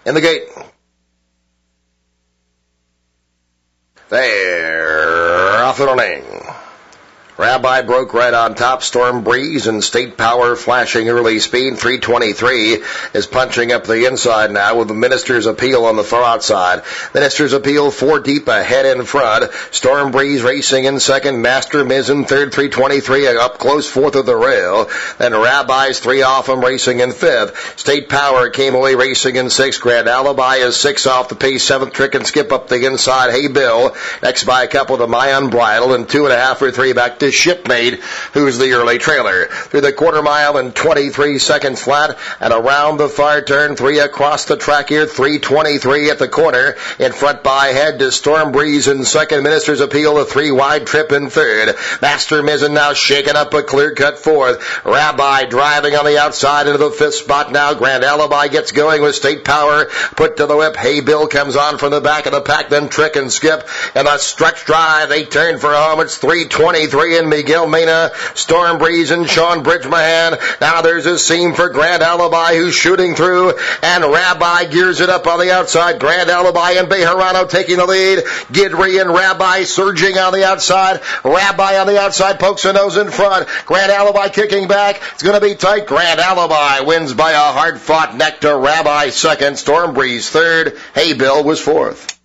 in the gate. They're off and running. Rabbi broke right on top. Storm Breeze and State Power flashing early speed. 323 is punching up the inside now with the Minister's Appeal on the far outside. Minister's Appeal 4 deep ahead in front. Storm Breeze racing in second. Master Miz in third. 323 up close fourth of the rail. Then Rabbi's 3 off him racing in fifth. State Power came away racing in sixth. Grand Alibi is 6 off the pace. Seventh Trick and Skip up the inside. Hey Bill next by a couple to My Unbridled and 2.5 or 3 back to Shipmate, who's the early trailer. Through the quarter mile in 23 seconds flat, and around the far turn, 3 across the track here, 323 at the corner. In front by head to Storm Breeze in second. Minister's Appeal, a 3 wide trip in third. Master Mizzen now shaking up a clear cut fourth. Rabbi driving on the outside into the fifth spot now. Grand Alibi gets going with State Power, put to the whip. Hey Bill comes on from the back of the pack, then Trick and Skip. And a stretch drive, they turn for home. It's 323 in Miguel Mena, Storm Breeze, and Sean Bridgemahan. Now there's a seam for Grand Alibi, who's shooting through, and Rabbi gears it up on the outside. Grand Alibi and Bejarano taking the lead. Gidry and Rabbi surging on the outside. Rabbi on the outside pokes a nose in front. Grand Alibi kicking back. It's going to be tight. Grand Alibi wins by a hard-fought neck to Rabbi second. Storm Breeze third. Hey Bill was fourth.